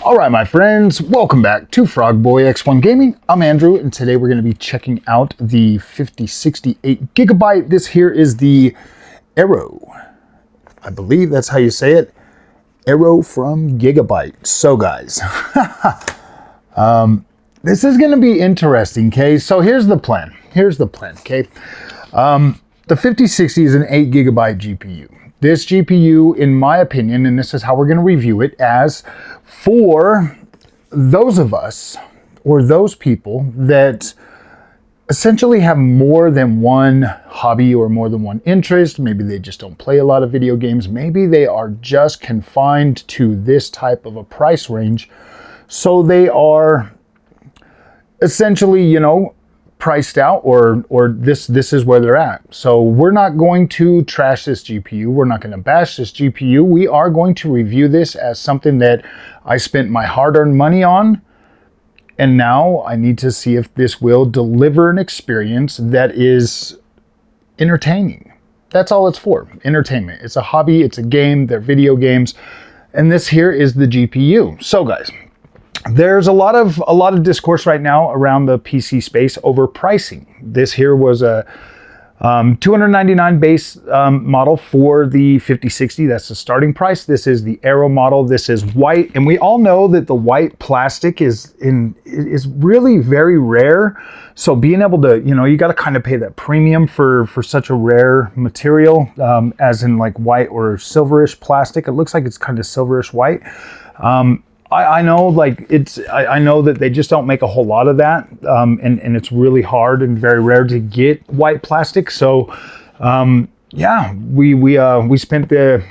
All right, my friends, welcome back to Frogboy X1 Gaming. I'm Andrew, and today we're going to be checking out the 5068 Gigabyte. This here is the AERO. I believe that's how you say it. AERO from Gigabyte. So, guys, this is going to be interesting, okay? So here's the plan. Okay? The 5060 is an 8 gigabyte GPU. This GPU, in my opinion, and this is how we're going to review it, as for those of us or those people that essentially have more than one hobby or more than one interest. Maybe they just don't play a lot of video games. Maybe they are just confined to this type of a price range. So they are essentially, priced out, or this is where they're at. So we're not going to trash this GPU. We're not going to bash this GPU. We are going to review this as something that I spent my hard-earned money on, and now I need to see if this will deliver an experience that is entertaining. That's all it's for, entertainment. It's a hobby, it's a game, they're video games, and this here is the GPU. So guys, there's a lot of discourse right now around the PC space over pricing. This here was a $299 base model for the 5060. That's the starting price. This is the AERO model. This is white, and we all know that the white plastic is really very rare. So being able to, you got to kind of pay that premium for such a rare material, as in like white or silverish plastic. It looks like it's kind of silverish white. I know, I know that they just don't make a whole lot of that, and it's really hard and very rare to get white plastic. So, yeah, we spent the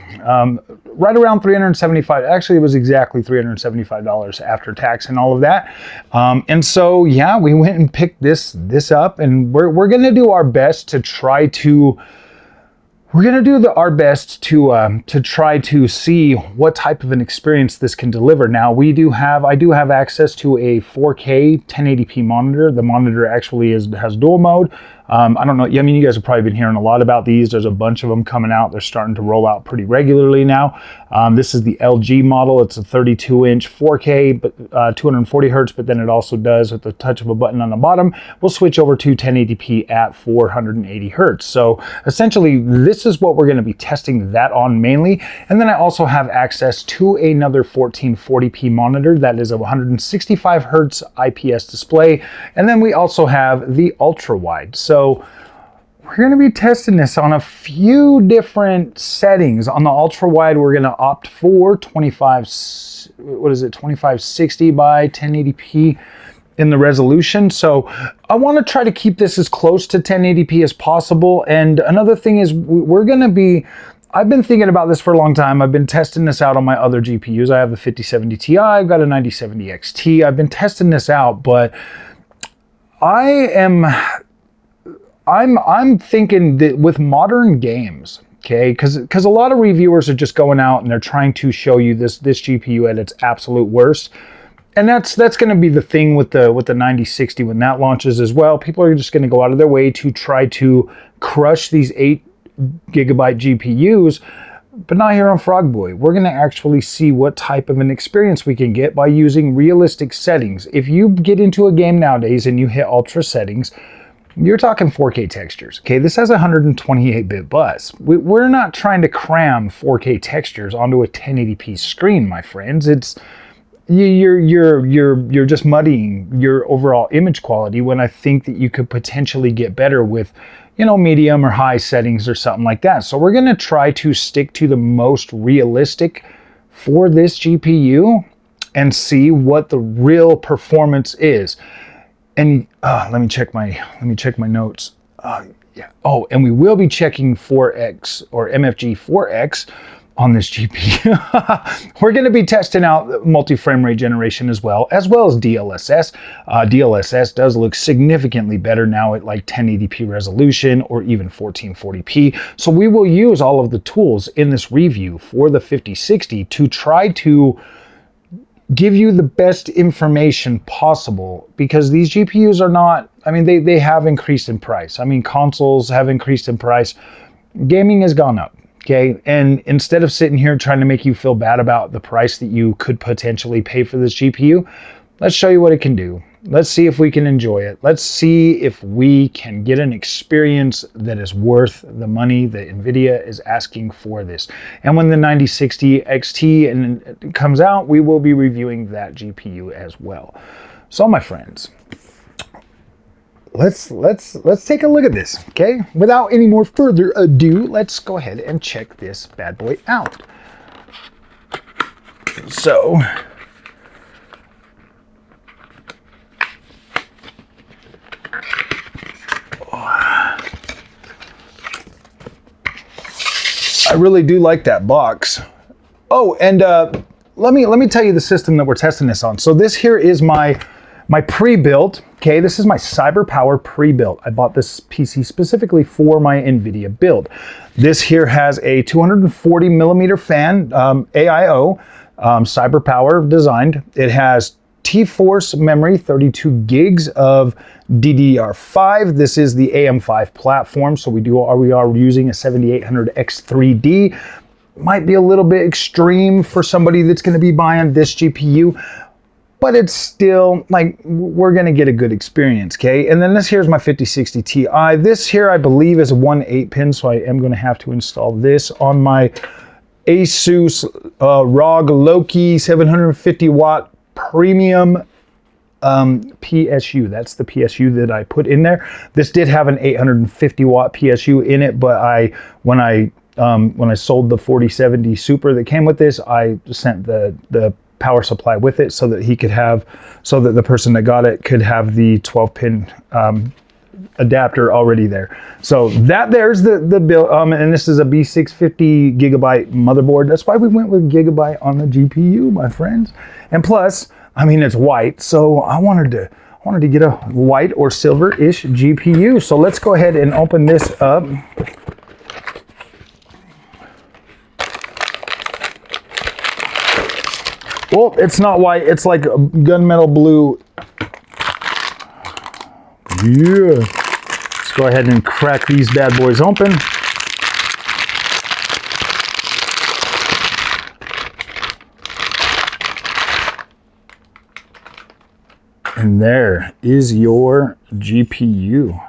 right around $375. Actually, it was exactly $375 after tax and all of that. And so, yeah, we went and picked this up, and we're gonna do our best to try to. We're going to do our best to try to see what type of an experience this can deliver. Now, I do have access to a 4K 1080p monitor. The monitor actually has dual mode. I don't know. I mean, you guys have probably been hearing a lot about these. There's a bunch of them coming out. They're starting to roll out pretty regularly now. This is the LG model. It's a 32-inch 4K, but 240 hertz. But then it also does, with the touch of a button on the bottom, we'll switch over to 1080p at 480 hertz. So essentially, this is what we're going to be testing that on mainly. And then I also have access to another 1440p monitor that is a 165 hertz IPS display. And then we also have the ultra wide. So we're going to be testing this on a few different settings. On the ultra wide, we're going to opt for 2560 by 1080p in the resolution. So I want to try to keep this as close to 1080p as possible. And another thing is I've been thinking about this for a long time. I've been testing this out on my other GPUs. I have a 5070 Ti, I've got a 9070 XT. I've been testing this out, but I'm thinking that with modern games, okay, because a lot of reviewers are just going out and they're trying to show you this GPU at its absolute worst, and that's going to be the thing with the 9060 when that launches as well. People are just going to go out of their way to try to crush these 8 gigabyte GPUs, but not here on Frogboy. We're going to actually see what type of an experience we can get by using realistic settings. If you get into a game nowadays and you hit ultra settings, you're talking 4K textures, okay? This has a 128-bit bus. We're not trying to cram 4K textures onto a 1080p screen, my friends. It's you're just muddying your overall image quality when I think that you could potentially get better with, medium or high settings or something like that. So we're going to try to stick to the most realistic for this GPU and see what the real performance is. And let me check my notes. Yeah. Oh, and we will be checking 4X or MFG 4X on this GPU. We're going to be testing out multi-frame rate generation as well as DLSS. DLSS does look significantly better now at like 1080p resolution or even 1440p. So we will use all of the tools in this review for the 5060 to try to give you the best information possible, because these GPUs are not, they have increased in price. Consoles have increased in price. Gaming has gone up. Okay, and instead of sitting here trying to make you feel bad about the price that you could potentially pay for this GPU, let's show you what it can do. Let's see if we can enjoy it. Let's see if we can get an experience that is worth the money that NVIDIA is asking for this. And when the 9060 XT comes out, we will be reviewing that GPU as well. So my friends, let's take a look at this, okay? Without any more further ado, let's go ahead and check this bad boy out. So, I really do like that box. Oh, and let me tell you the system that we're testing this on. So this here is my pre-built, okay? This is my CyberPower pre-built. I bought this PC specifically for my NVIDIA build. This here has a 240 millimeter fan, AIO, CyberPower designed. It has T-Force memory, 32 gigs of DDR5. This is the AM5 platform, so we are using a 7800X3D. Might be a little bit extreme for somebody that's going to be buying this GPU, but it's still, like, we're going to get a good experience, okay? And then this here's my 5060 Ti. This here, I believe, is a 1/8 pin, so I am going to have to install this on my Asus ROG Loki 750 watt premium PSU. That's the PSU that I put in there. This did have an 850 watt PSU in it, but when I sold the 4070 Super that came with this, I sent the power supply with it so that the person that got it could have the 12 pin adapter already there. So there's the build, and this is a B650 Gigabyte motherboard. That's why we went with Gigabyte on the GPU, my friends. And plus, I mean, it's white, so I wanted to get a white or silver-ish GPU. So let's go ahead and open this up. Well, it's not white, it's like a gunmetal blue. Yeah. Let's go ahead and crack these bad boys open. And there is your GPU.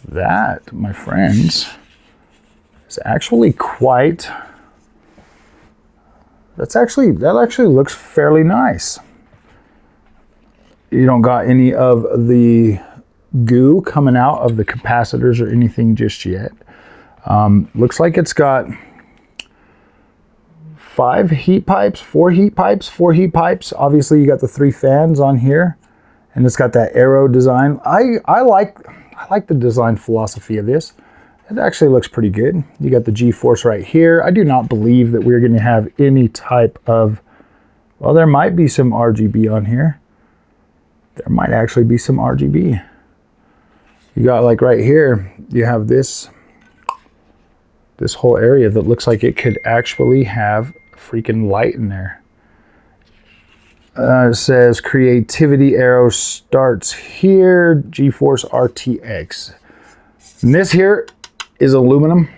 That, my friends, is actually quite... That actually looks fairly nice. You don't got any of the goo coming out of the capacitors or anything just yet. Looks like it's got 4 heat pipes. Obviously you got the 3 fans on here, and it's got that AERO design. I like the design philosophy of this. It actually looks pretty good. You got the G-force right here. I do not believe that we're going to have any type of, well, there might be some RGB on here. There might actually be some RGB. You got, like, right here, you have this whole area that looks like it could actually have freaking light in there. It says creativity AERO starts here, GeForce RTX. And this here is aluminum.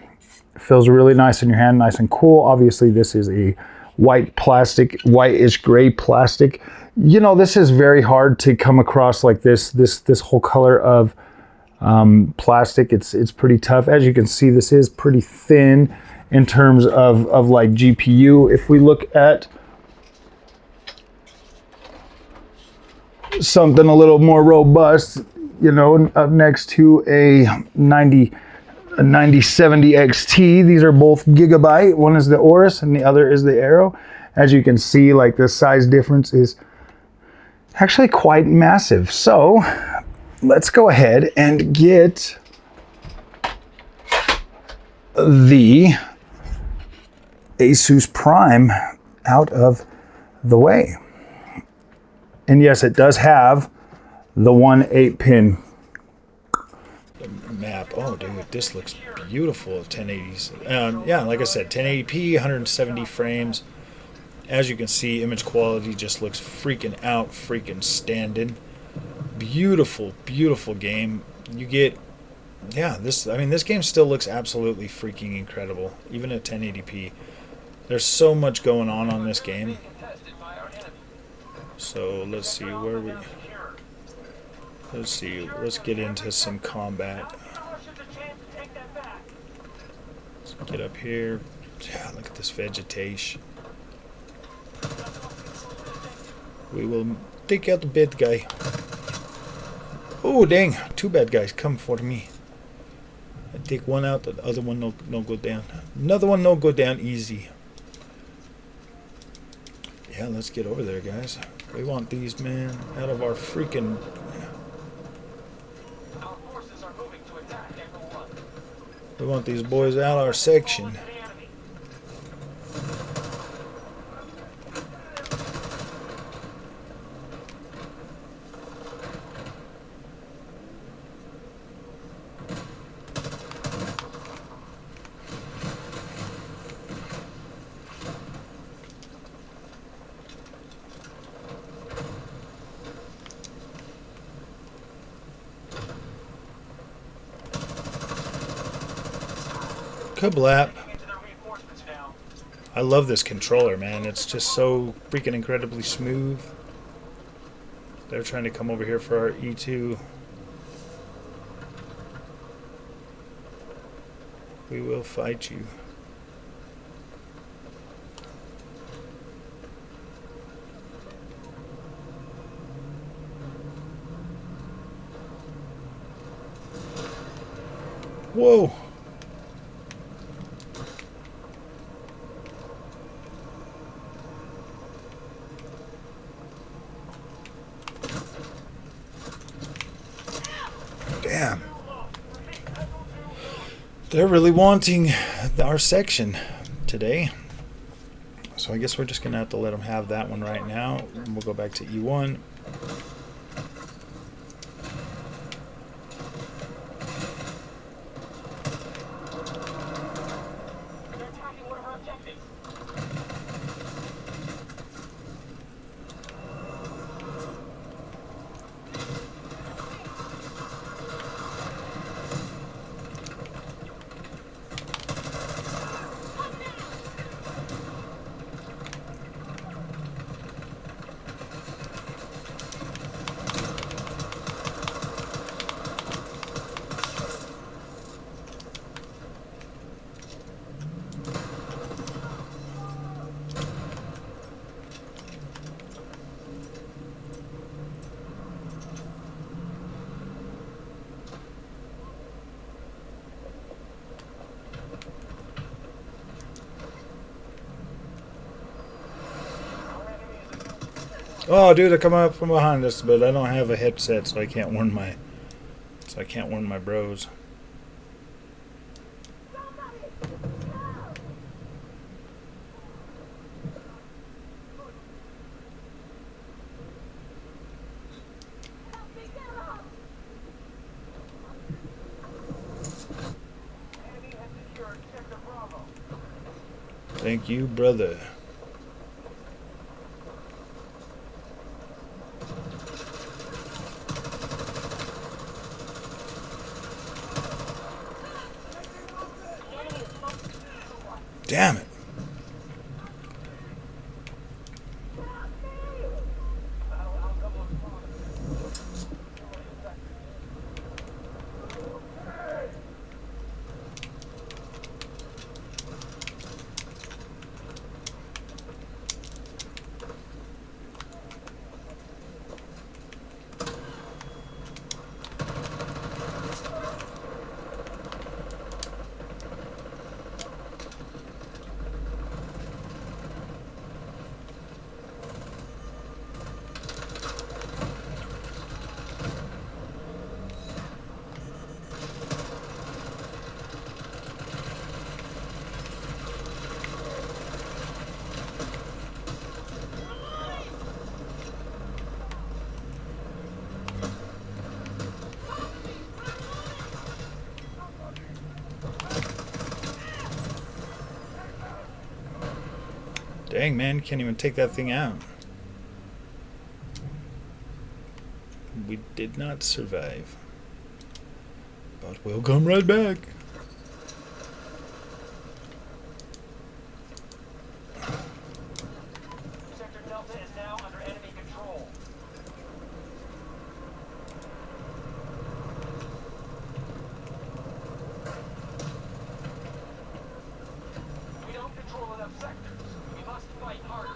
It feels really nice in your hand, nice and cool. Obviously this is a white plastic, whitish gray plastic. You know, this is very hard to come across like this whole color of plastic. It's pretty tough. As you can see, this is pretty thin in terms of like GPU. If we look at something a little more robust, you know, up next to a 9070 XT. These are both Gigabyte. One is the Aorus and the other is the AERO. As you can see, like, the size difference is actually quite massive. So let's go ahead and get the Asus Prime out of the way. And yes, it does have the 1/8 pin map. Oh, dude, this looks beautiful. 1080s. Yeah, like I said, 1080p, 170 frames. As you can see, image quality just looks freaking out, freaking standing. Beautiful, beautiful game. You get yeah, this game still looks absolutely freaking incredible, even at 1080p. There's so much going on this game. So let's see where we. Let's see. Let's get into some combat. Let's get up here. Yeah, look at this vegetation. We will take out the bad guy. Oh dang! Two bad guys come for me. I take one out, the other one no go down. Another one no go down easy. Yeah, let's get over there, guys. We want these men out of our freaking. We want these boys out of our section. Kablap. I love this controller, man. It's just so freaking incredibly smooth. They're trying to come over here for our E2. We will fight you. Whoa. Damn. They're really wanting our section today. So I guess we're just going to have to let them have that one right now. We'll go back to E1. Oh, dude, they're coming up from behind us, but I don't have a headset, so I can't warn my bros. Thank you, brother. Damn it. Dang, man, can't even take that thing out. We did not survive. But we'll come right back. Sector Delta is now under enemy control. We don't control enough sectors. We must fight harder.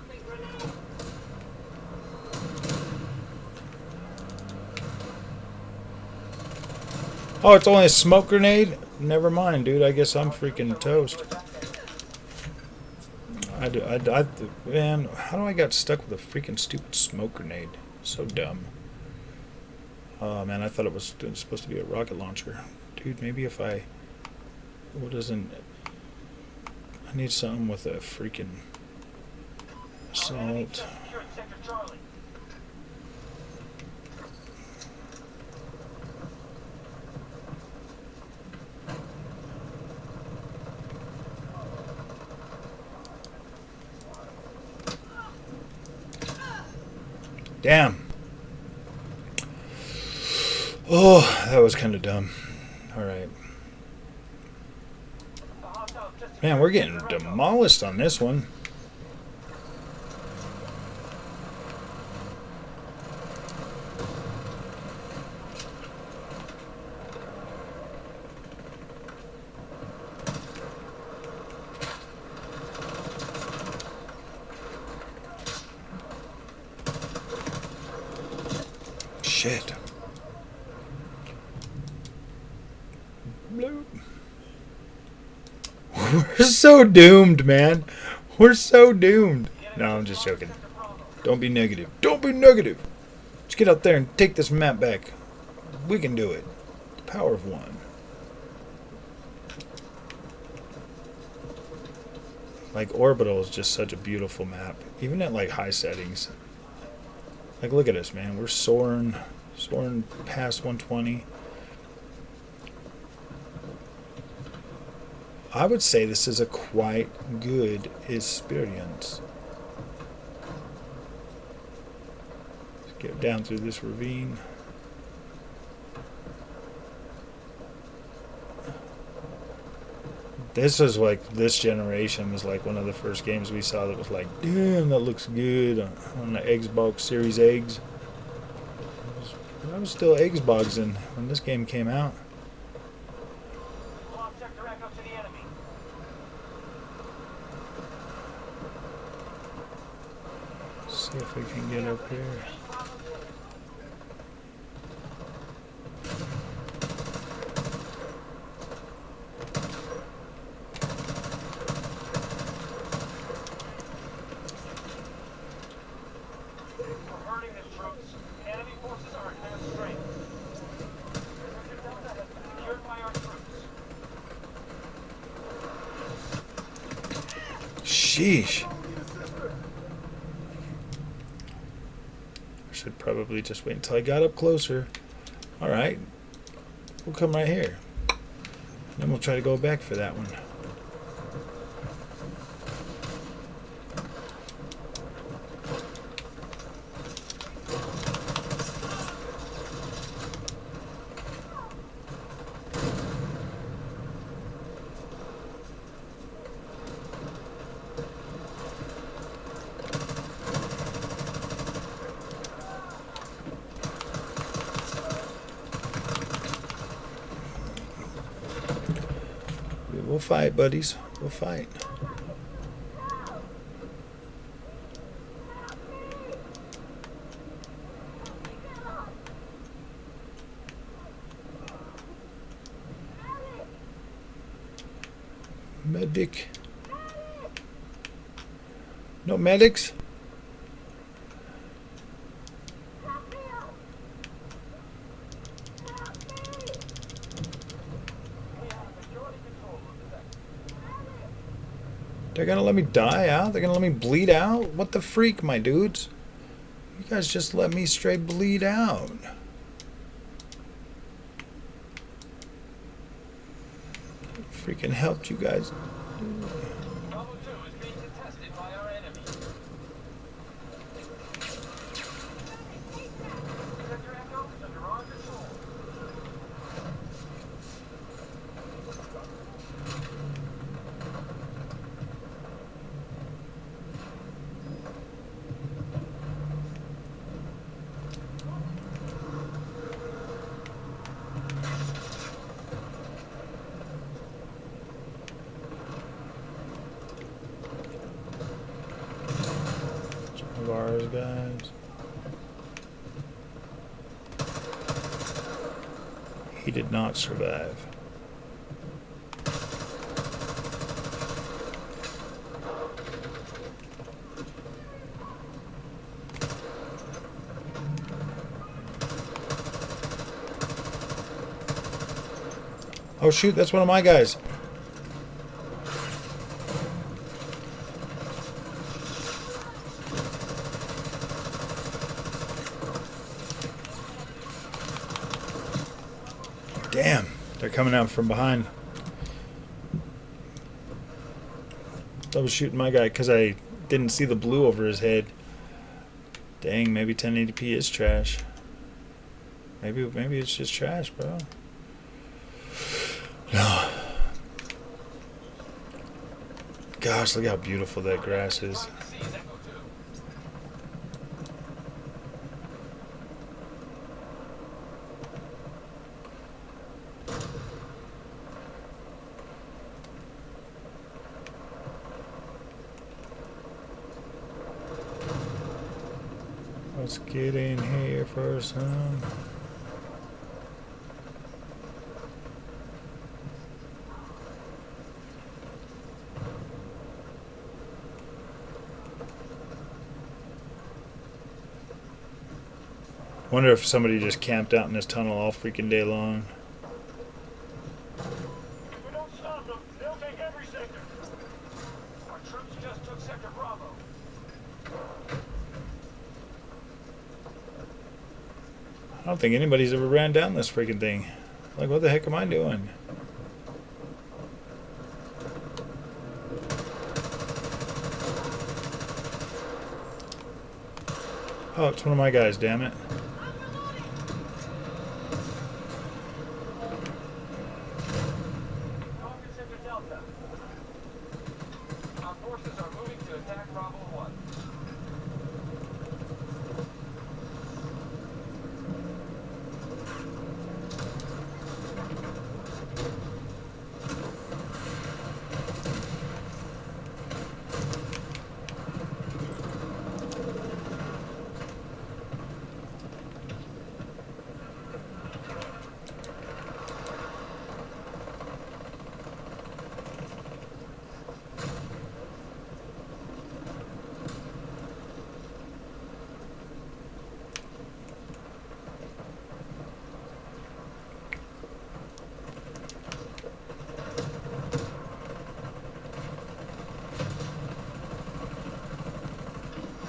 Oh, it's only a smoke grenade? Never mind, dude. I guess I'm freaking toast. Man, how do I get stuck with a freaking stupid smoke grenade? So dumb. Oh, man, I thought it was supposed to be a rocket launcher. Dude, maybe if I... What doesn't... I need something with a freaking... assault. Damn. Oh, that was kind of dumb. Alright. Man, we're getting demolished on this one. Shit. Bloop. We're so doomed, man. We're so doomed. No, I'm just joking. Don't be negative. Don't be negative. Let's get out there and take this map back. We can do it. The power of one. Like, Orbital is just such a beautiful map. Even at, like, high settings. Like, look at us, man. We're soaring past 120. I would say this is a quite good experience. Let's get down through this ravine. This is like, this generation was like one of the first games we saw that was like, damn, that looks good on the Xbox Series X. I was still Xboxing when this game came out. See if we can get up here. Sheesh. I should probably just wait until I got up closer. Alright. We'll come right here. Then we'll try to go back for that one. We'll fight, buddies. We'll fight. Medic. No medics? They're gonna let me die out? They're gonna let me bleed out? What the freak, my dudes? You guys just let me straight bleed out. Freaking helped you guys. ours, guys. He did not survive. Oh shoot, that's one of my guys. Damn, they're coming out from behind. I was shooting my guy because I didn't see the blue over his head. Dang, maybe 1080p is trash. Maybe it's just trash, bro. No. Gosh, look how beautiful that grass is. Let's get in here for some. Wonder if somebody just camped out in this tunnel all freaking day long. If we don't stop them, they'll take every sector. Our troops just took Sector Bravo. I don't think anybody's ever ran down this freaking thing. Like, what the heck am I doing? Oh, it's one of my guys, damn it. Target Sector Delta. Our forces are moving to attack Bravo 1.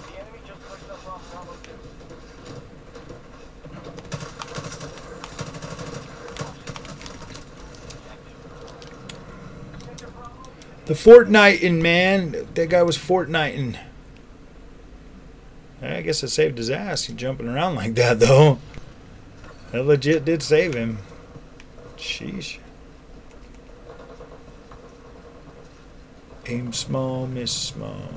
The enemy just pushed us off Bravo 2. Sector Bravo. The Fortniting, man. That guy was Fortniting. I guess it saved his ass. He jumping around like that, though. That legit did save him. Sheesh. Aim small, miss small.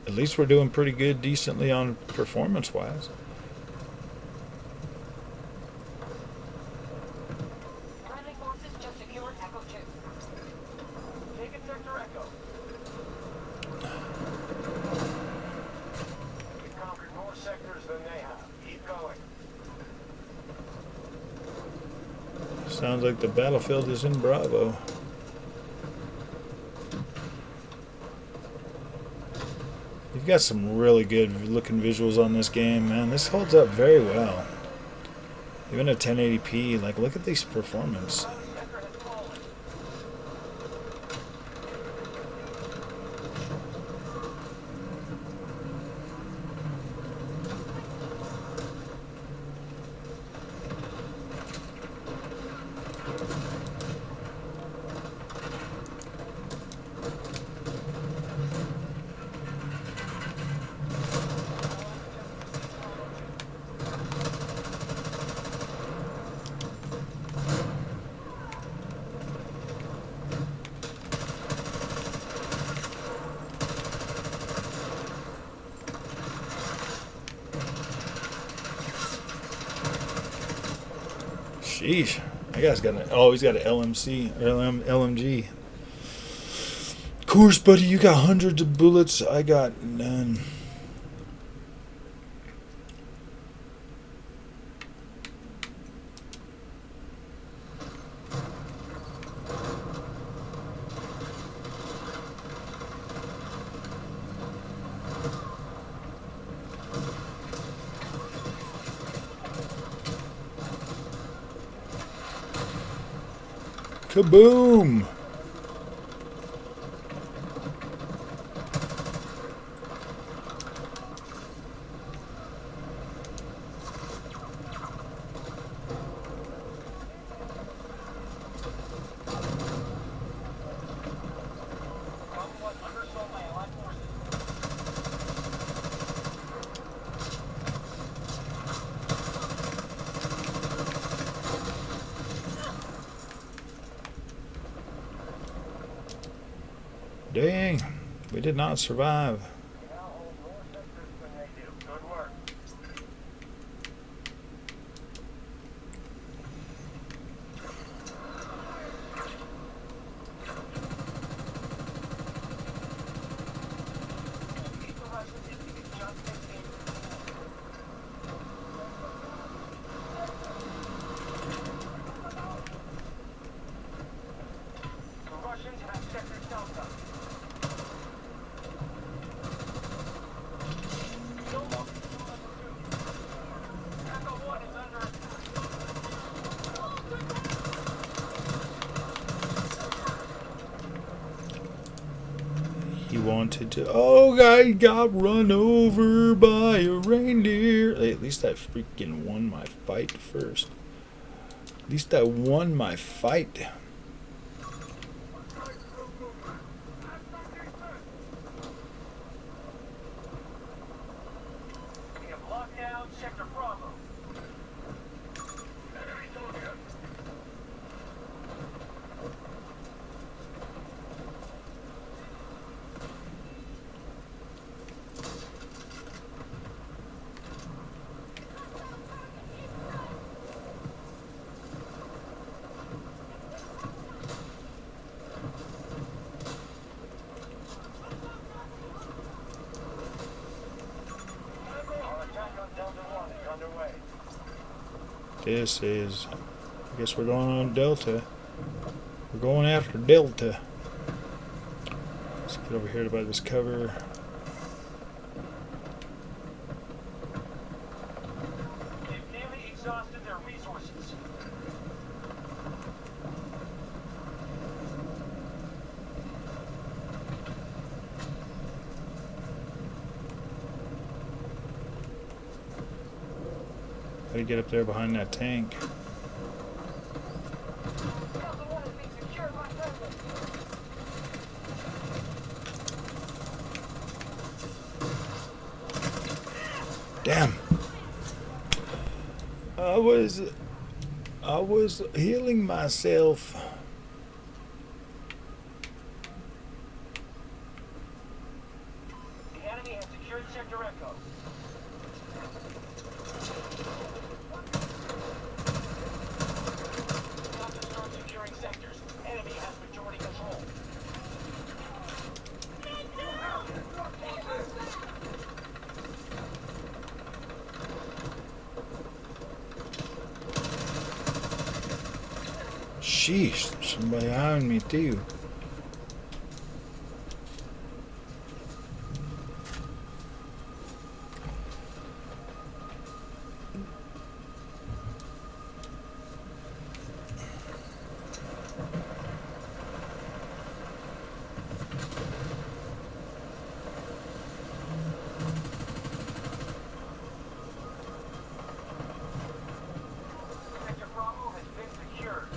At least we're doing pretty good, decently on performance-wise. Friendly forces just secured Echo 2. Take it Sector Echo. We've conquered more sectors than they have. Keep going. Sounds like the battlefield is in Bravo. You've got some really good looking visuals on this game, man. This holds up very well. Even at 1080p, like, look at this performance. Sector has fallen. Sheesh. That guy's got an. Oh, he's got an LMC or LMG. Of course, buddy, you got hundreds of bullets. I got none. Kaboom! Dang, we did not survive. Now hold more sectors than they do. Good work. Keep the Russians in. Just 15. The Russians have sector Delta. No more control number 2. Echo 1 is under attack. He wanted to. Oh, I got run over by a reindeer. Hey, at least I freaking won my fight first. At least I won my fight. We have locked down Sector Bravo. Enemy soldier. Our attack on Delta 1 is underway. This is. I guess we're going on Delta. We're going after Delta. Let's get over here by this cover. They've nearly exhausted their resources. How do you get up there behind that tank? Delta 1 is being secured by friendly. Damn. I was healing myself. The enemy has secured Sector Echo. Delta start securing sectors. Enemy has majority control. Sheesh, there's somebody eyeing me too. Sector Bravo has been secured.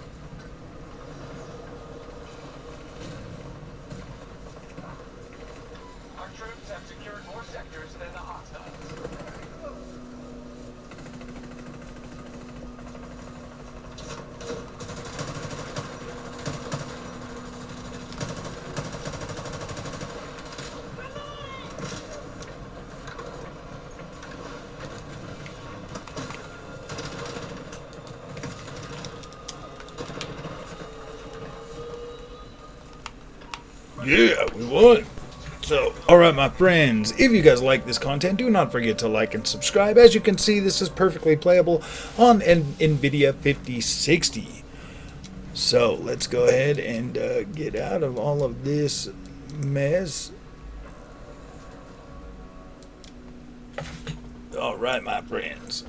Yeah, we won. So, alright my friends, if you guys like this content, do not forget to like and subscribe. As you can see, this is perfectly playable on an NVIDIA 5060. So, let's go ahead and get out of all of this mess. Alright my friends.